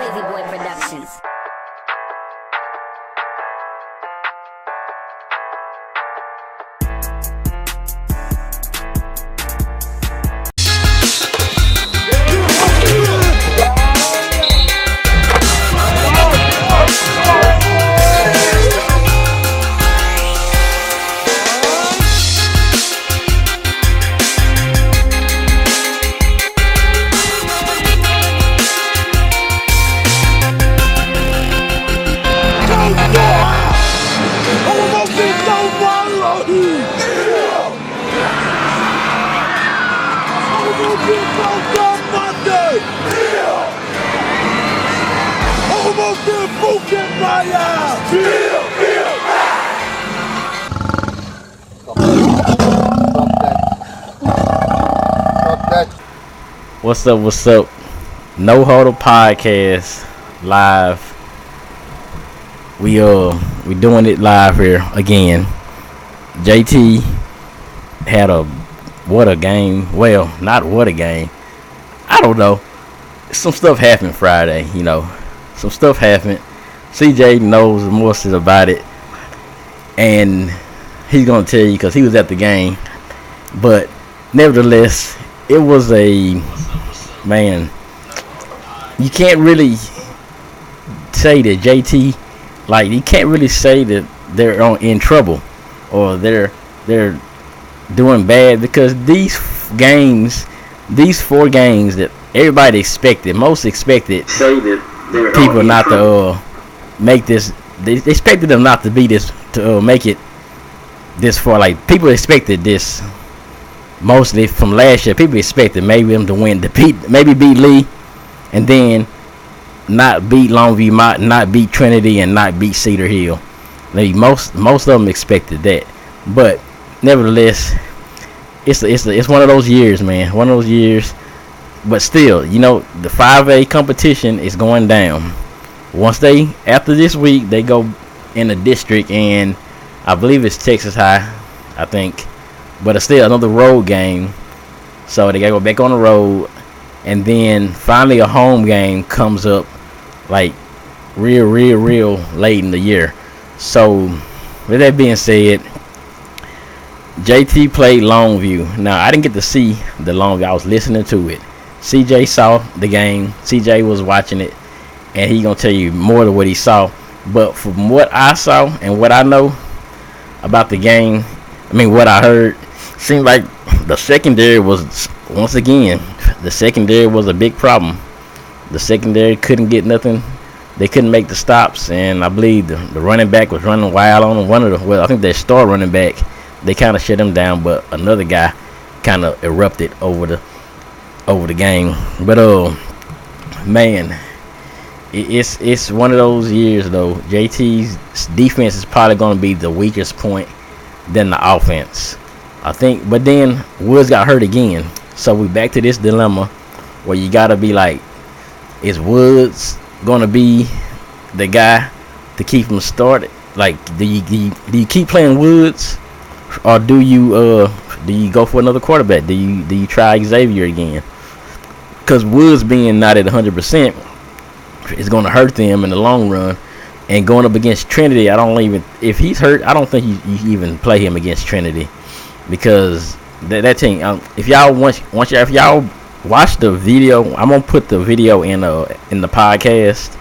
Wizzy Boy Productions. What's up? What's up? No Huddle Podcast live. We doing it live here again. JT had what a game. Well, not what a game. I don't know. Some stuff happened Friday, Some stuff happened. CJ knows more shit about it, and he's gonna tell you because he was at the game. But nevertheless, it was man. You can't really say that JT, you can't really say that they're in trouble or they're doing bad, because these four games that everybody expected, most expected people not to make this. They expected them not to be this, to make it this far. Like, people expected this mostly from last year. People expected maybe them to win, maybe beat Lee, and then not beat Longview, not beat Trinity, and not beat Cedar Hill. Maybe most of them expected that, but nevertheless, it's one of those years, man. One of those years. But still, the 5A competition is going down. After this week, they go in the district, and I believe it's Texas High, I think. But it's still another road game, so they gotta go back on the road, and finally a home game comes up, real late in the year. So with that being said, JT played Longview. Now, I didn't get to see the Longview. I was listening to it. CJ saw the game. CJ was watching it, and he gonna tell you more than what he saw. But from what I saw and what I know about the game, what I heard, seemed like the secondary was, once again, a big problem. The secondary couldn't get nothing. They couldn't make the stops, and I believe the running back was running wild on them. I think their star running back, they kind of shut him down, but another guy kind of erupted over the game. But man, it's one of those years though. JT's defense is probably going to be the weakest point than the offense, I think. But then Woods got hurt again, so we back to this dilemma where you gotta be like, is Woods gonna be the guy to keep him started? Do you keep playing Woods, or do you go for another quarterback? Do you try Xavier again? Because Woods being not at 100% is going to hurt them in the long run. And going up against Trinity, if he's hurt, I don't think you even play him against Trinity, because that team. If y'all watch the video, I'm gonna put the video in the podcast.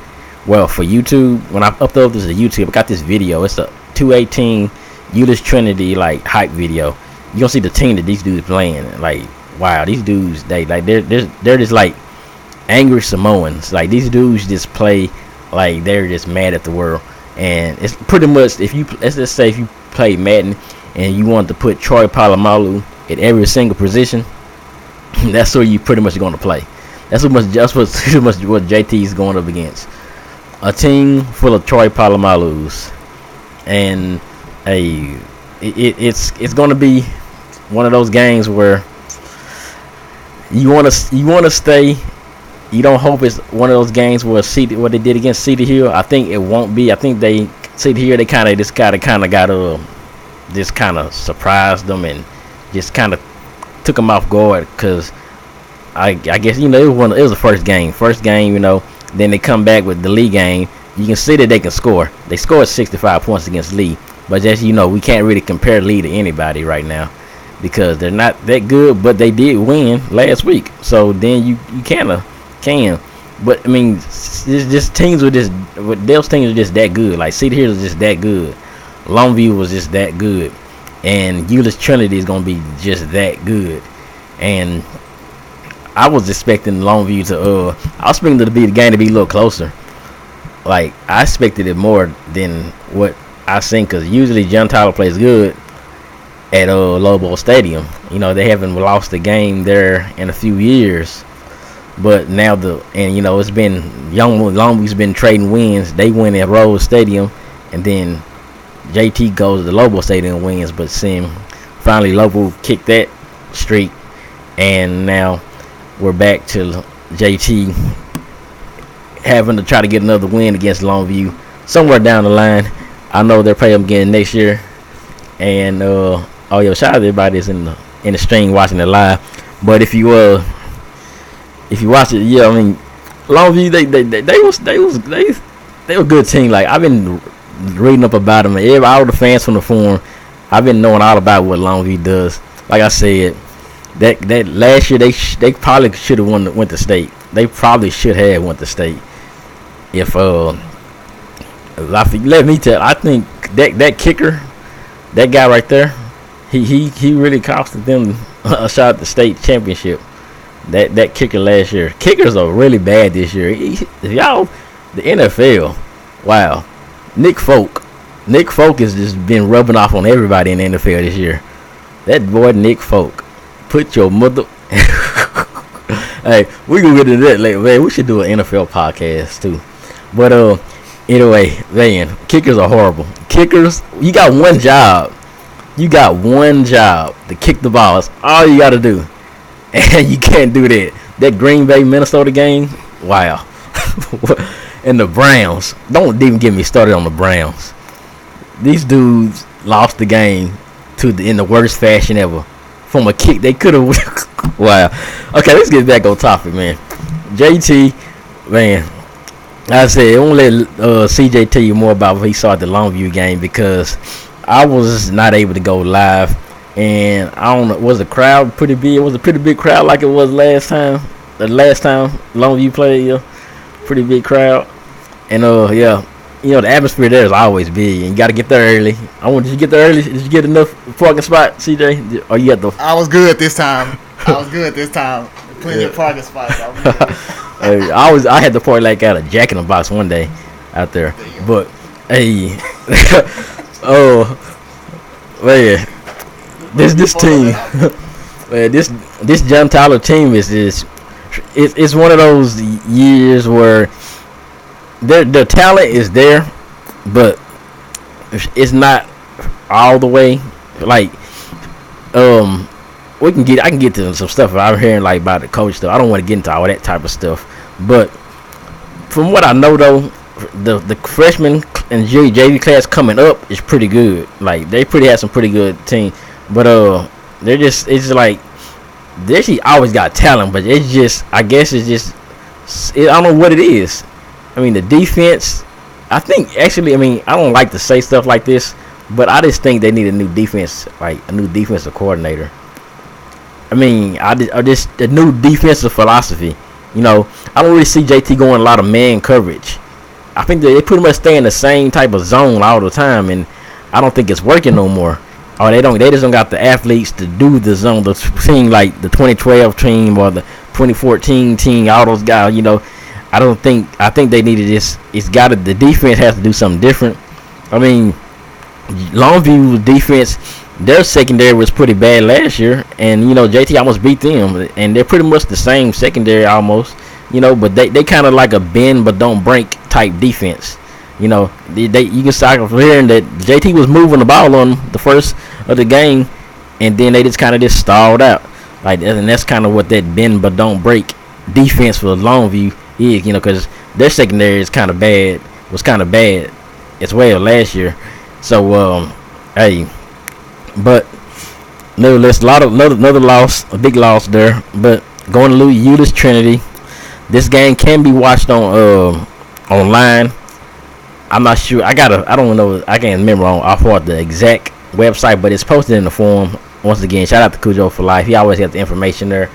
Well, for YouTube, when I upload this to YouTube, I got this video. It's a 218 Euless Trinity hype video. You gonna see the team that these dudes playing. Wow, these dudes, they're just angry Samoans. These dudes just play they're just mad at the world. And it's pretty much, let's just say if you play Madden and you want to put Troy Polamalu at every single position, that's where you pretty much going to play. That's pretty much what JT is going up against. A team full of Troy Palomalus, and it's going to be one of those games where you want to stay. You don't hope it's one of those games where what they did against Cedar Hill. I think it won't be. I think Cedar Hill, they kind of surprised them and just kind of took them off guard, because I guess it was the first game. Then they come back with the Lee game. You can see that they can score. They scored 65 points against Lee. But just, we can't really compare Lee to anybody right now because they're not that good, but they did win last week. So then you kind of can. But, I mean, it's just teams those teams are just that good. Like, Cedar Hills is just that good. Longview was just that good. And Euless Trinity is going to be just that good. And I was expecting Longview I was expecting it to be the game to be a little closer. Like, I expected it more than what I seen, because usually John Tyler plays good at Lobos Stadium. They haven't lost a game there in a few years. But now it's been Longview's been trading wins. They win at Rose Stadium, and then JT goes to the Lobo Stadium and wins. But finally Lobo kicked that streak, and now we're back to JT having to try to get another win against Longview somewhere down the line. I know they're playing them again next year. And shout out to everybody that's in the stream watching it live. But if you watch it, Longview they were a good team. Like, I've been reading up about them. All the fans from the forum, I've been knowing all about what Longview does. Like I said, that last year they probably should have went to state. They probably should have went to state. If let me tell, I think that kicker, that guy right there, he really costed them a shot at the state championship. That kicker last year. Kickers are really bad this year. The NFL, wow. Nick Folk has just been rubbing off on everybody in the NFL this year. That boy Nick Folk, put your mother. Hey, we gonna get into that later, man. We should do an NFL podcast too. But anyway, man, kickers are horrible. Kickers, you got one job. You got one job to kick the ball. That's all you got to do. And you can't do that. That Green Bay, Minnesota game, wow. And the Browns, don't even get me started on the Browns. These dudes lost the game in the worst fashion ever. From a kick, they could have. Wow. Okay, let's get back on topic, man. JT, man, I said, I want to let CJ tell you more about what he saw at the Longview game, because I was not able to go live. And I don't know, was the crowd pretty big? It was a pretty big crowd like it was last time. The last time Longview played, pretty big crowd. And the atmosphere there is always big, and you got to get there early. Did you get there early? Did you get enough parking spot, CJ? Or you got the? I was good this time. Plenty of parking spots. I had to park like at a Jack in the Box one day out there. But hey, man, this team, man, this John Tyler team it's one of those years where their talent is there, but it's not all the way. Like, I can get to some stuff I'm hearing like about the coach stuff. I don't want to get into all that type of stuff, but from what I know though, the freshman and JV class coming up is pretty good. Like, they have some pretty good team, but they actually always got talent, but I guess I don't know what it is. I mean, the defense, I think, actually, I don't like to say stuff like this, but I just think they need a new defense, like a new defensive coordinator. A new defensive philosophy. I don't really see JT going a lot of man coverage. I think they pretty much stay in the same type of zone all the time, and I don't think it's working no more. Or they just don't got the athletes to do the zone. The team like the 2012 team or the 2014 team, all those guys, I think they needed this. The defense has to do something different. Longview defense, their secondary was pretty bad last year, and JT almost beat them, and they're pretty much the same secondary almost, but they kind of like a bend but don't break type defense. You can start from hearing that JT was moving the ball on the first of the game, and then they just stalled out. And that's kind of what that bend but don't break defense for Longview is, because their secondary was kind of bad as well last year. So, but nevertheless, another loss, a big loss there. But going to lose Euless Trinity, This game can be watched on online. I'm not sure. I don't know. I can't remember off the exact website, but it's posted in the forum. Once again, shout out to Cujo for life. He always has the information there.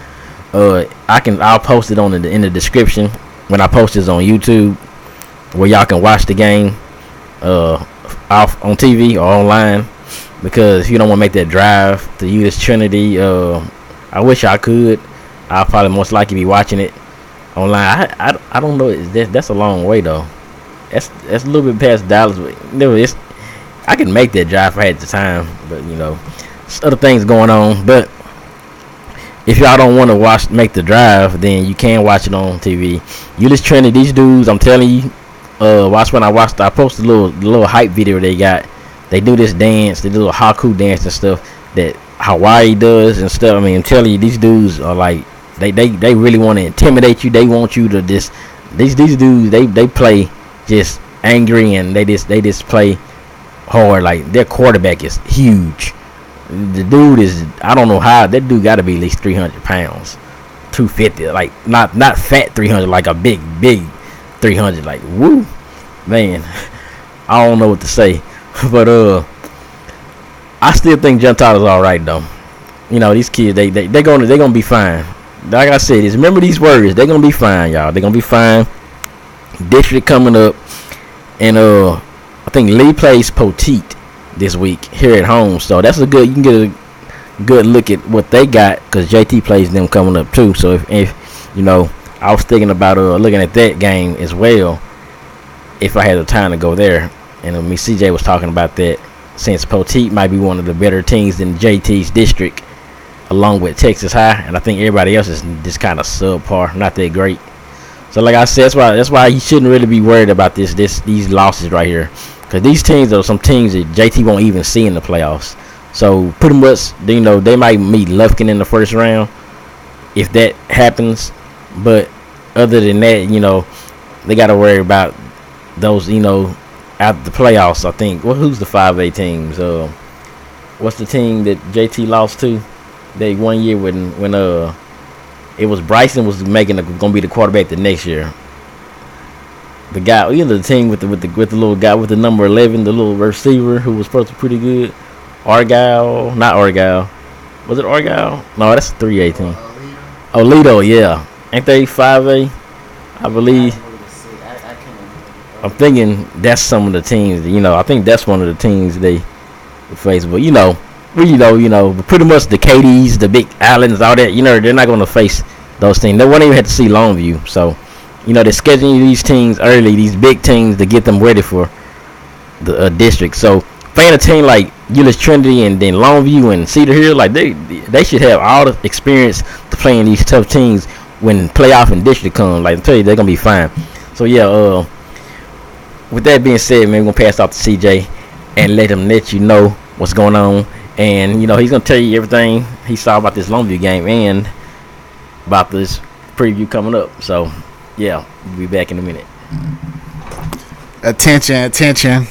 I'll post it in the description when I post this on YouTube, where y'all can watch the game off on TV or online. Because if you don't want to make that drive to use Trinity, I wish I could. I'll probably most likely be watching it online. I don't know. That's a long way though. That's a little bit past Dallas. But I can make that drive if I had the time. But there's other things going on. But if y'all don't want to make the drive, then you can watch it on TV. Use Trinity. These dudes, I'm telling you. I posted a little hype video they got. They do this dance, they do a Haku dance and stuff that Hawaii does and stuff. I mean, I'm telling you, these dudes are like, they really want to intimidate you. They want you to these dudes, they play just angry, and they just play hard. Like, their quarterback is huge. The dude is, I don't know how, that dude got to be at least 300 pounds, 250, like not fat 300, like a big 300. Like, woo, man, I don't know what to say. But I still think Gentile's all right though. These kids, they gonna be fine. Like I said, remember these words. They're gonna be fine, y'all. They're gonna be fine. District coming up, and I think Lee plays Poteet this week here at home. So that's you can get a good look at what they got, because JT plays them coming up too. So if I was thinking about looking at that game as well if I had the time to go there. And CJ was talking about that, since Poteet might be one of the better teams in JT's district, along with Texas High, and I think everybody else is just kind of subpar, not that great. So like I said, that's why you shouldn't really be worried about these losses right here, because these teams are some teams that JT won't even see in the playoffs. So pretty much, they might meet Lufkin in the first round if that happens, but other than that, they got to worry about those, out the playoffs. I think. Who's the 5A teams? What's the team that JT lost to? They 1 year when it was Bryson was gonna be the quarterback the next year. The guy, the team with the little guy with the number 11, the little receiver who was supposed to be pretty good. Not Argyle. Was it Argyle? No, that's a 3A team. Lido, yeah. Ain't they 5A? I believe. I'm thinking that's some of the teams. I think that's one of the teams they face. But pretty much the KDs, the Big Islands, all that. They're not going to face those teams. They won't even have to see Longview. So, they're scheduling these teams early, these big teams, to get them ready for the district. So, playing a team like Euless Trinity and then Longview and Cedar Hill, like they should have all the experience to play in these tough teams when playoff and district come. Like I tell you, they're gonna be fine. So yeah, with that being said, man, we're gonna pass off to CJ and let you know what's going on. And he's gonna tell you everything he saw about this Longview game and about this preview coming up. So yeah, we'll be back in a minute. Attention.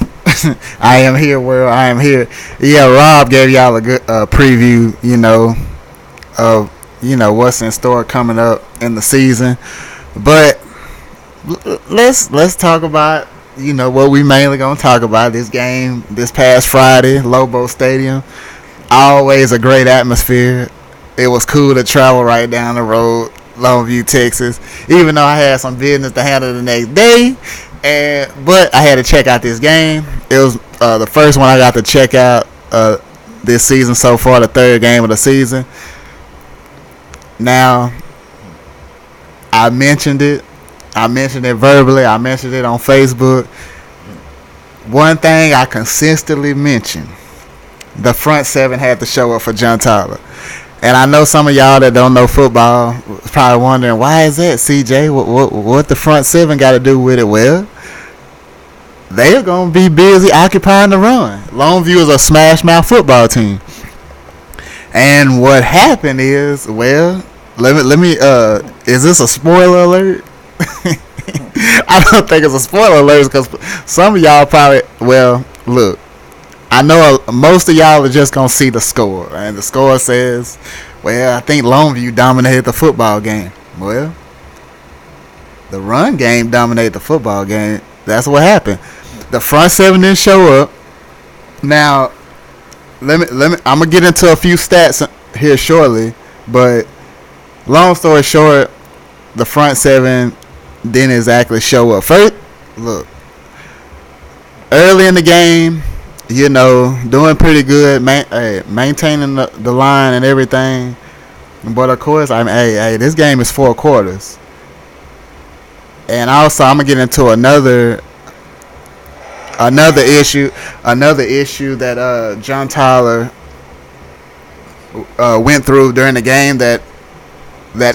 I am here where I am here. Yeah, Rob gave y'all a good preview, of what's in store coming up in the season. But let's talk about what we mainly gonna talk about, this game this past Friday, Lobos Stadium. Always a great atmosphere. It was cool to travel right down the road, Longview, Texas, even though I had some business to handle the next day. But I had to check out this game. It was the first one I got to check out this season so far, the third game of the season. Now, I mentioned it verbally. I mentioned it on Facebook. One thing I consistently mention, the front seven had to show up for John Tyler. And I know some of y'all that don't know football is probably wondering, why is that, CJ? What the front seven got to do with it? Well, they're going to be busy occupying the run. Longview is a smash-mouth football team. And what happened is, well, let me is this a spoiler alert? I don't think it's a spoiler alert, because some of y'all probably, well, look, I know most of y'all are just going to see the score. And the score says, well, I think Longview dominated the football game. Well, The run game dominated the football game. That's what happened. The front seven didn't show up. Now, let me. I'm gonna get into a few stats here shortly, but long story short, the front seven didn't exactly show up. First, look, early in the game, doing pretty good, maintaining the line and everything. But of course, this game is 4 quarters. And also, I'm gonna get into another issue that John Tyler went through during the game that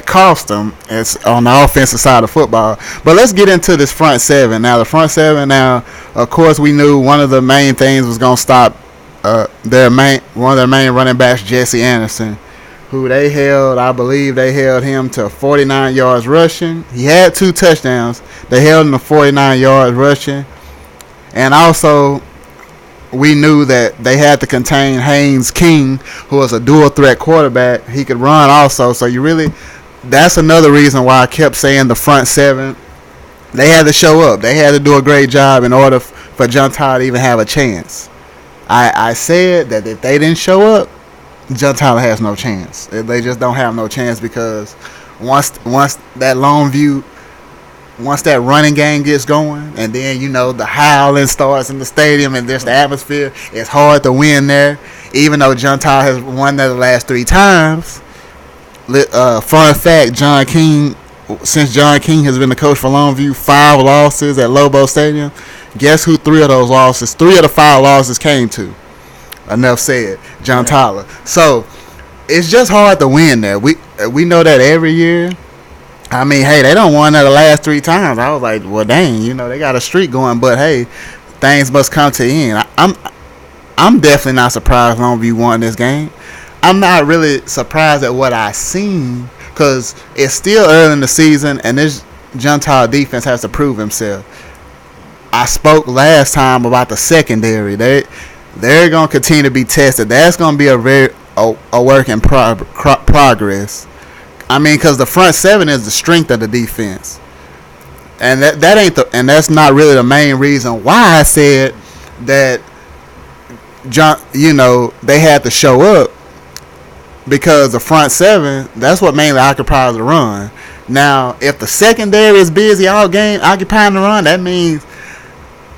cost him. It's on the offensive side of football. But let's get into this front seven. Now, the front seven. Now, of course, we knew one of the main things was gonna stop one of their main running backs, Jesse Anderson, who I believe they held him to 49 yards rushing. He had 2 touchdowns. They held him to 49 yards rushing. And also, we knew that they had to contain Haynes King, who was a dual threat quarterback. He could run also. So that's another reason why I kept saying the front seven. They had to show up. They had to do a great job in order for John Tyler to even have a chance. I said that if they didn't show up, John Tyler has no chance. They just don't have no chance because once that longview, once that running game gets going, and then the howling starts in the stadium and there's the atmosphere, it's hard to win there. Even though John Tyler has won there the last 3 times. Fun fact: since John King has been the coach for Longview, 5 losses at Lobos Stadium. Guess who 3 of those losses? 3 of the 5 losses came to. Enough said, John Tyler. So it's just hard to win there. We know that every year. I mean, hey, they don't won that the last 3 times. I was like, well, dang, they got a streak going. But hey, things must come to an end. I'm definitely not surprised Longview won this game. I'm not really surprised at what I seen because it's still early in the season and this John Tyler defense has to prove himself. I spoke last time about the secondary. They're going to continue to be tested. That's going to be a work in progress. I mean, because the front seven is the strength of the defense, and that's not really the main reason why I said that they had to show up, because the front seven, that's what mainly occupies the run. Now, if the secondary is busy all game occupying the run, that means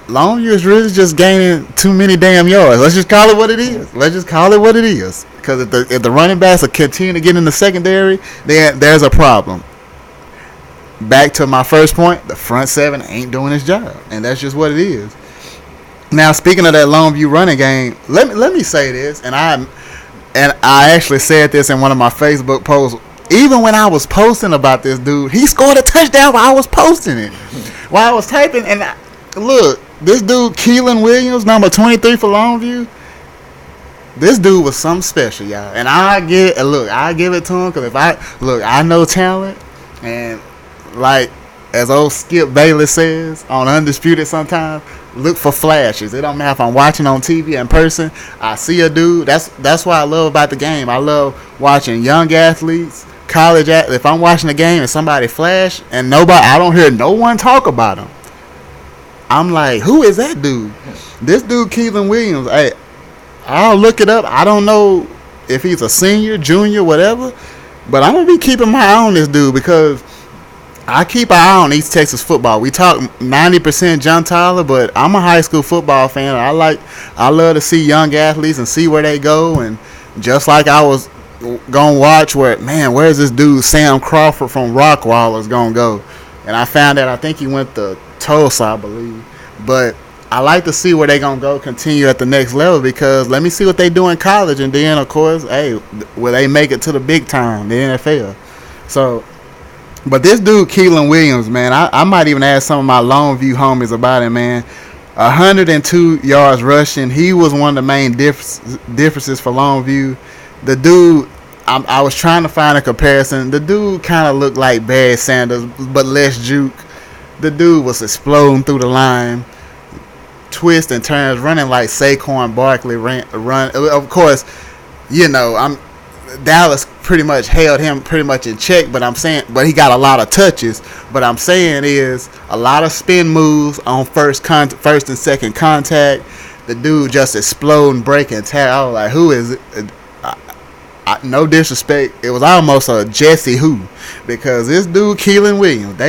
Longview is really just gaining too many damn yards. Let's just call it what it is. Because if the running backs will continue to get in the secondary, then there's a problem. Back to my first point, the front seven ain't doing its job, and that's just what it is. Now, speaking of that Longview running game, let me say this, and I actually said this in one of my Facebook posts. Even when I was posting about this dude, he scored a touchdown while I was posting it. While I was typing, and look, this dude, Keelan Williams, number 23 for Longview, this dude was something special, y'all. And I give it to him because I know talent. And like, as old Skip Bayless says on Undisputed sometimes, look for flashes. It don't matter if I'm watching on TV in person. I see a dude. That's what I love about the game. I love watching young athletes, college athletes. If I'm watching a game and somebody flash and I don't hear no one talk about him, I'm like, who is that dude? This dude, Keelan Williams. Hey, I'll look it up. I don't know if he's a senior, junior, whatever, but I'm gonna be keeping my eye on this dude because I keep an eye on East Texas football. We talk 90% John Tyler, but I'm a high school football fan. I love to see young athletes and see where they go. And just like I was gonna watch where's this dude Sam Crawford from Rockwall is gonna go, and I found out I think he went to Tulsa, I believe. But I like to see where they gonna go, continue at the next level, because let me see what they do in college, and then of course, hey, will they make it to the big time, the NFL? So. But this dude, Keelan Williams, man, I might even ask some of my Longview homies about him, man. 102 yards rushing. He was one of the main differences for Longview. The dude, I was trying to find a comparison. The dude kind of looked like Barry Sanders, but less juke. The dude was exploding through the line, twists and turns, running like Saquon Barkley run. Of course, Dallas pretty much held him pretty much in check. But he got a lot of touches. But I'm saying is a lot of spin moves on first and second contact. The dude just exploding, breaking tackle. I was like, who is it? No disrespect, it was almost a Jesse who, because this dude Keelan Williams.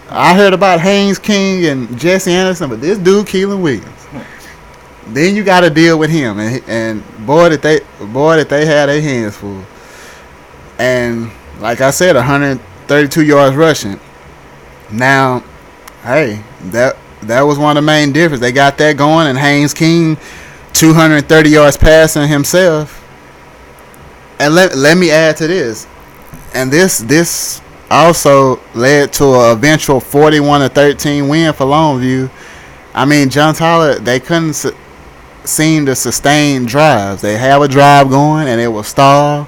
I heard about Haynes King and Jesse Anderson, but this dude Keelan Williams. Then you got to deal with him, and boy that they had their hands full. And like I said, 132 yards rushing. Now, hey, that was one of the main differences. They got that going, and Haynes King, 230 yards passing himself. And let me add to this, and this also led to an eventual 41-13 win for Longview. I mean, John Tyler, they couldn't seem to sustain drives. They have a drive going, and it was stalled.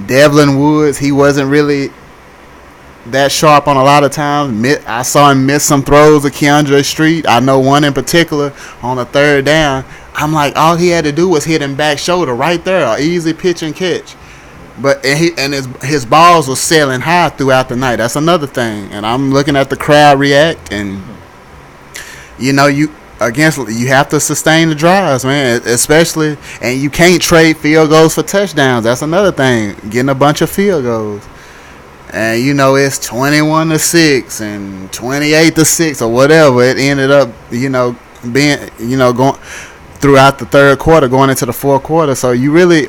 Devlin Woods, he wasn't really that sharp on a lot of times. I saw him miss some throws to Keandre Street. I know one in particular on a third down. I'm like, all he had to do was hit him back shoulder right there, an easy pitch and catch. But his balls were sailing high throughout the night. That's another thing. And I'm looking at the crowd react, and you have to sustain the drives, man. Especially, and you can't trade field goals for touchdowns. That's another thing. Getting a bunch of field goals. And it's 21-6 and 28-6 or whatever. It ended up, being, going throughout the third quarter, going into the fourth quarter. So you really,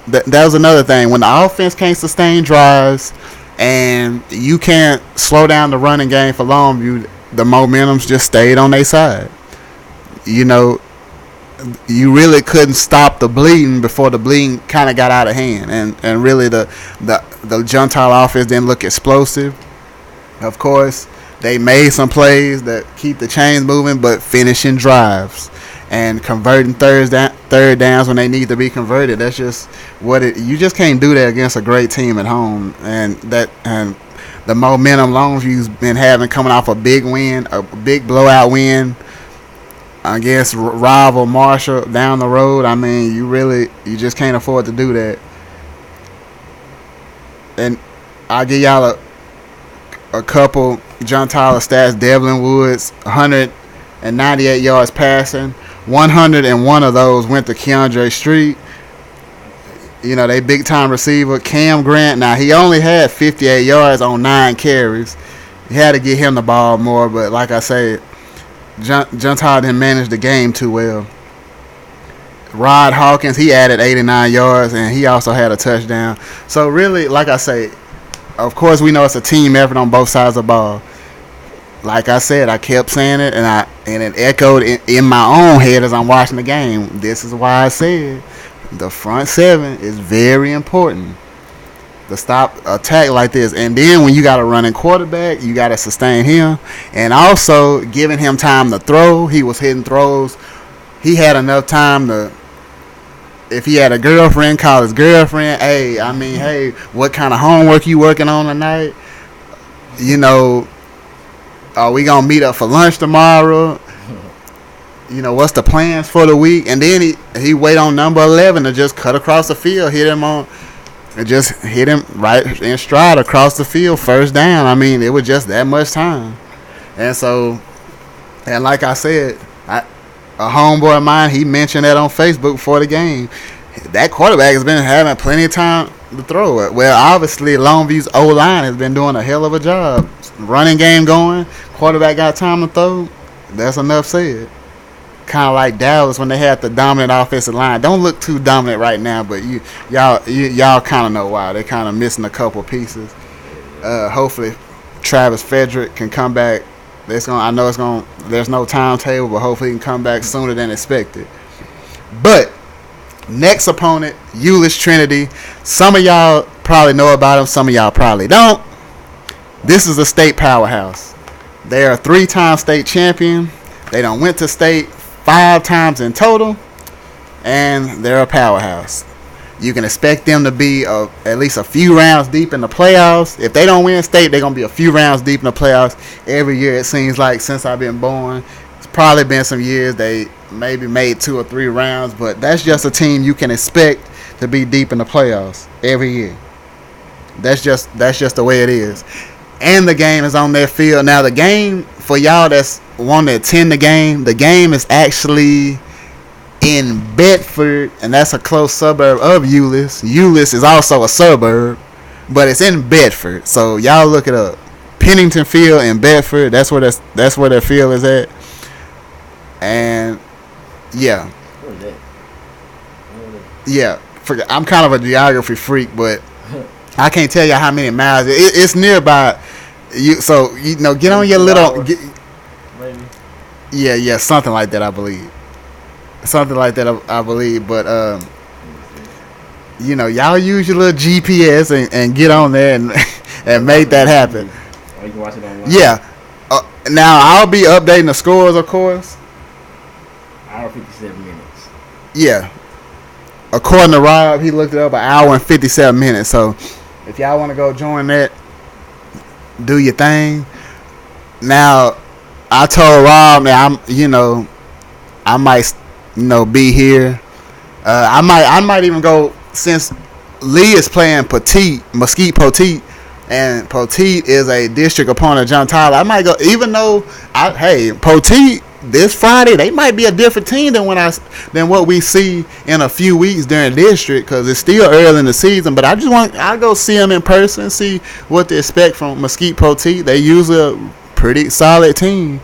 that was another thing. When the offense can't sustain drives and you can't slow down the running game for Longview, the momentum's just stayed on their side. You really couldn't stop the bleeding before the bleeding kind of got out of hand. And really the John Tyler offense didn't look explosive. Of course, they made some plays that keep the chains moving, but finishing drives and converting third downs when they need to be converted. That's just you just can't do that against a great team at home. And the momentum Longview's been having coming off a big win, a big blowout win against rival Marshall down the road. I mean, you just can't afford to do that. And I'll give y'all a couple John Tyler stats. Devlin Woods, 198 yards passing. 101 of those went to Keandre Street. They big time receiver. Cam Grant, now he only had 58 yards on 9 carries. You had to get him the ball more, but like I said, John Tyler didn't manage the game too well. Rod Hawkins, he added 89 yards, and he also had a touchdown. So really, like I say, of course we know it's a team effort on both sides of the ball. Like I said, I kept saying it, and it echoed in my own head as I'm watching the game. This is why I said the front seven is very important to stop attack like this. And then when you got a running quarterback, you got to sustain him, and also giving him time to throw. He was hitting throws. He had enough time to. If he had a girlfriend, call his girlfriend. Hey, what kind of homework you working on tonight? Are we going to meet up for lunch tomorrow? What's the plans for the week? And then he wait on number 11 to just cut across the field, hit him right in stride across the field, first down. I mean, it was just that much time. And so, and like I said, a homeboy of mine, he mentioned that on Facebook before the game. That quarterback has been having plenty of time to throw it. Well, obviously, Longview's O-line has been doing a hell of a job. Running game going. Quarterback got time to throw. That's enough said. Kind of like Dallas when they had the dominant offensive line. Don't look too dominant right now, but y'all kind of know why. They're kind of missing a couple pieces. Hopefully, Travis Frederick can come back. There's no timetable, but hopefully he can come back sooner than expected. But next opponent, Euless Trinity. Some of y'all probably know about them. Some of y'all probably don't. This is a state powerhouse. They are a 3-time state champion. They done went to state 5 times in total, and they're a powerhouse. You can expect them to be at least a few rounds deep in the playoffs. If they don't win state, they're going to be a few rounds deep in the playoffs every year, it seems like, since I've been born. It's probably been some years they maybe made 2 or 3 rounds, but that's just a team you can expect to be deep in the playoffs every year. That's just the way it is. And the game is on their field. Now the game, for y'all that's want to attend the game is actually in Bedford, and that's a close suburb of Euless. Euless is also a suburb, but it's in Bedford. So y'all look it up. Pennington Field in Bedford. That's where their field is at. And yeah. Yeah. I'm kind of a geography freak, but I can't tell you how many miles. It's nearby. So get on your little. Maybe. Yeah, something like that. I believe. But y'all use your little GPS and get on there and make that happen. Or you can watch it online. Yeah. Now I'll be updating the scores, of course. Hour 57 minutes. Yeah. According to Rob, he looked it up, 1 hour and 57 minutes. So if y'all want to go join that, do your thing. Now, I told Rob that I might, be here. I might even go, since Lee is playing Mesquite Poteet, and Poteet is a district opponent of John Tyler. I might go, even though Poteet this Friday, they might be a different team than what we see in a few weeks during district, because it's still early in the season. But I'll go see them in person, see what to expect from Mesquite Poteet. They usually a pretty solid team,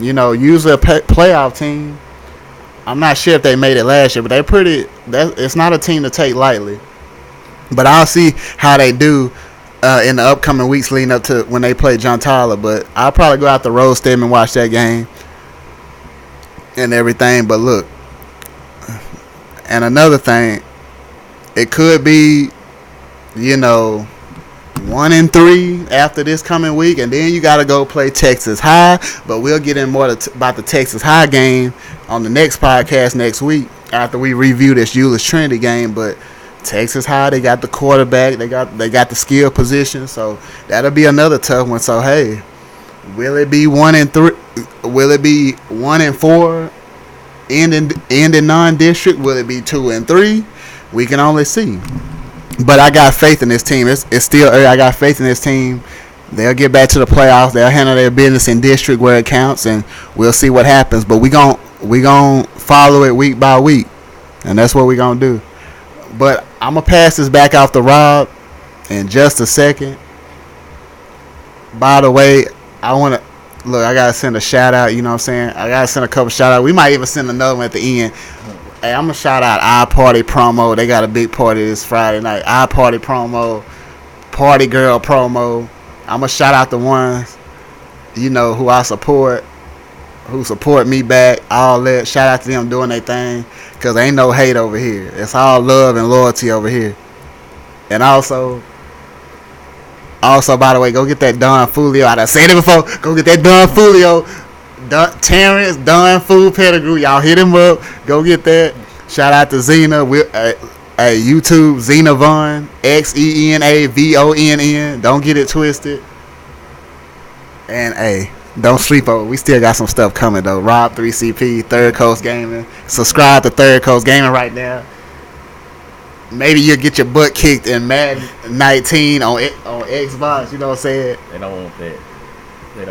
usually a playoff team. I'm not sure if they made it last year, but it's not a team to take lightly. But I'll see how they do in the upcoming weeks leading up to when they play John Tyler. But I'll probably go out to Rose Stadium and watch that game and everything. But look, and another thing, it could be 1-3 after this coming week, and then you got to go play Texas High. But we'll get in more about the Texas High game on the next podcast next week after we review this Euless Trinity game. But Texas High, they got the quarterback, they got the skill position, so that'll be another tough one. So hey, will it be 1-3? Will it be 1-4 in non-district? Will it be 2-3? We can only see. But I got faith in this team. It's still early. I got faith in this team. They'll get back to the playoffs. They'll handle their business in district where it counts, and we'll see what happens. But we gon' follow it week by week, and that's what we gonna do. But I'm gonna pass this back off to Rob in just a second. By the way, I gotta send a shout out. You know what I'm saying? I gotta send a couple shout out. We might even send another one at the end. Hey, I'm gonna shout out iParty promo. They got a big party this Friday night. iParty promo, Party Girl promo. I'm gonna shout out the ones, who I support, who support me back. All that. Shout out to them doing their thing, cause ain't no hate over here. It's all love and loyalty over here. And also, by the way, go get that Don Fulio. I done said it before. Go get that Don Fulio. Terrence, Don Food Pettigrew. Y'all hit him up. Go get that. Shout out to Zena. YouTube, Zena Von. XENAVONN. Don't get it twisted. And don't sleep over. We still got some stuff coming though. Rob 3CP, Third Coast Gaming. Subscribe to Third Coast Gaming right now. Maybe you'll get your butt kicked in Madden 19 on Xbox. You know what I'm saying? They don't want that.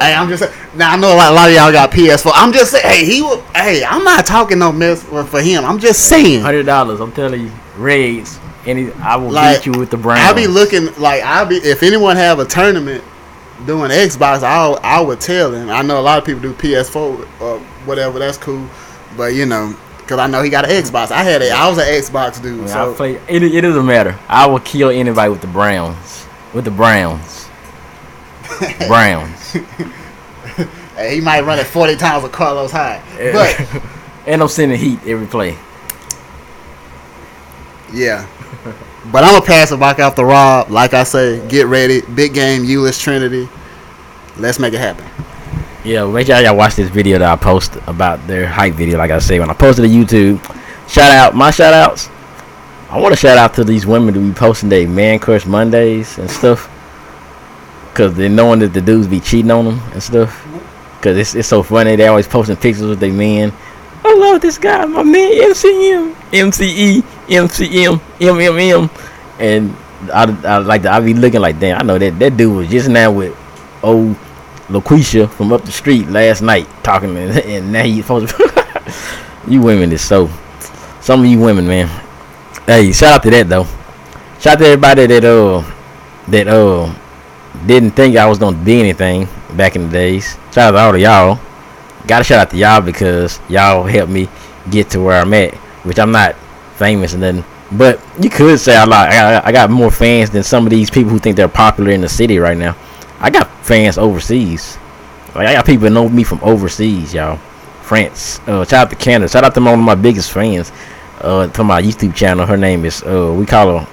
Hey, I'm just saying. Now I know a lot of y'all got PS4. I'm just saying. Hey, I'm not talking no mess for him. I'm just saying. $100. I'm telling you, raids. I will beat you with the Browns. I'll be looking if anyone have a tournament doing Xbox, I would tell them. I know a lot of people do PS4 or whatever. That's cool, but because I know he got an Xbox. I was an Xbox dude. So it doesn't matter. I will kill anybody with the Browns. With the Browns. Hey, he might run it 40 times with Carlos Hyde. But and I'm sending heat every play. Yeah. But I'm going to pass it back off to Rob. Like I say, get ready. Big game, Euless Trinity. Let's make it happen. Yeah, make sure y'all watch this video that I post about their hype video. Like I say, when I posted to YouTube, my shout outs. I want to shout out to these women who be posting their man crush Mondays and stuff. Because they're knowing that the dudes be cheating on them and stuff. Because it's so funny. They always posting pictures with their men. I love this guy, my man, MCE. MCM, MMM, and I be looking like, damn, I know that dude was just now with old LaQuisha from up the street last night talking, and now he supposed to. You women is so. Some of you women, man. Hey, shout out to that though. Shout out to everybody that didn't think I was gonna be anything back in the days. Shout out to all of y'all. Gotta shout out to y'all because y'all helped me get to where I'm at, which I'm not famous and nothing. But you could say I got more fans than some of these people who think they're popular in the city right now. I got fans overseas. Like, I got people that know me from overseas, y'all. France. Shout out to Canada. Shout out to one of my biggest fans from my YouTube channel. Her name is we call her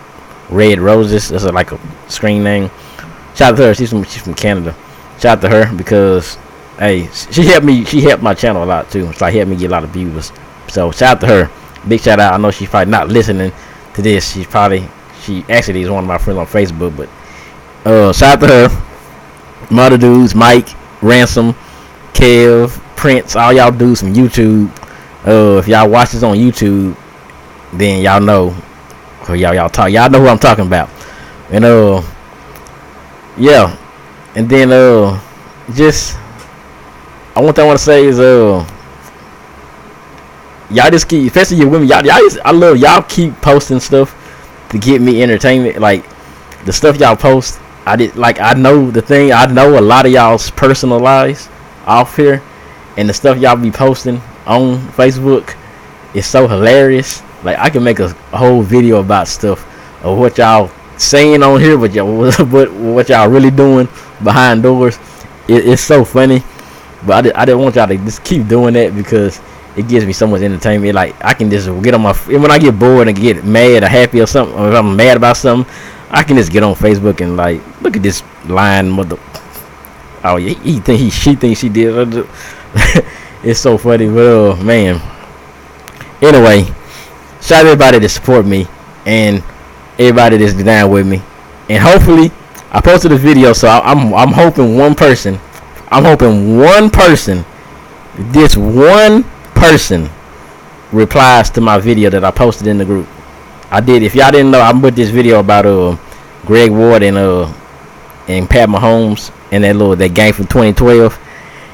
Red Roses. That's like a screen name. Shout out to her. She's from Canada. Shout out to her because hey, she helped my channel a lot too. It's like helped me get a lot of viewers. So shout out to her. Big shout out. I know she's probably not listening to this. She actually is one of my friends on Facebook. But shout out to her. Mother dudes, Mike, Ransom, Kev, Prince, all y'all dudes from YouTube. If y'all watch this on YouTube, then y'all know, or y'all know who I'm talking about. And yeah, and then just one thing I want to say is y'all just keep, especially your women, I love y'all keep posting stuff to get me entertainment. Like the stuff y'all post, I know a lot of y'all's personal lives off here. And the stuff y'all be posting on Facebook is so hilarious. Like I can make a whole video about stuff of what y'all saying on here, but what y'all really doing behind doors. It's so funny. But I didn't want y'all to just keep doing that because it gives me so much entertainment. Like I can just get on when I get bored and get mad or happy or something, or if I'm mad about something, I can just get on Facebook and like look at this lying mother. Oh, she thinks she did. It's so funny, but man. Anyway, shout out to everybody that support me and everybody that's down with me. And hopefully, I posted a video, so I'm hoping one person. This one person replies to my video that I posted in the group. I did. If y'all didn't know, I put this video about Greg Ward and Pat Mahomes and that game from 2012.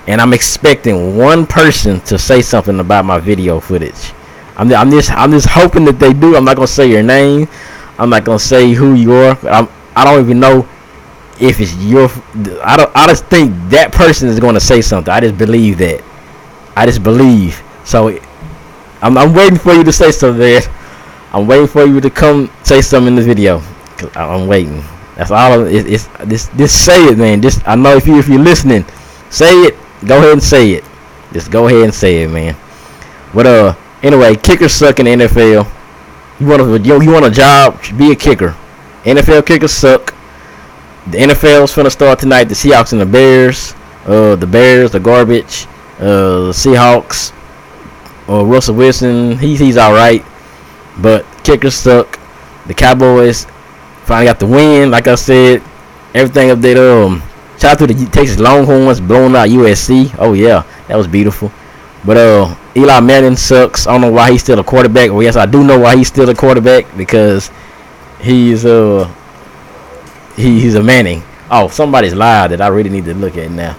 And I'm expecting one person to say something about my video footage. I'm just hoping that they do. I'm not gonna say your name. I'm not gonna say who you are. I don't even know if it's your. I just think that person is gonna say something. I just believe that. I just believe. So I'm waiting for you to say something there. I'm waiting for you to come say something in the video. Cause I'm waiting. That's all. Just say it, man. I know if you're listening, say it. Go ahead and say it. Just go ahead and say it, man. But anyway, kickers suck in the NFL. You want a job? Be a kicker. NFL kickers suck. The NFL's finna start tonight. The Seahawks and the Bears. The Bears are garbage. The Seahawks. Russell Wilson, he's all right, but kickers suck. The Cowboys finally got the win. Like I said, everything up there. Shout out to the Texas Longhorns blowing out USC. Oh yeah, that was beautiful. But Eli Manning sucks. I don't know why he's still a quarterback. Well, yes, I do know why he's still a quarterback because he's a Manning. Oh, somebody's live that I really need to look at now.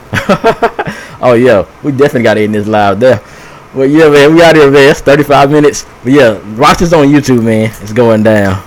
Oh yeah, we definitely got to end this live there. Well yeah, man, we out here, man. It's 35 minutes. But yeah, watch this on YouTube, man. It's going down.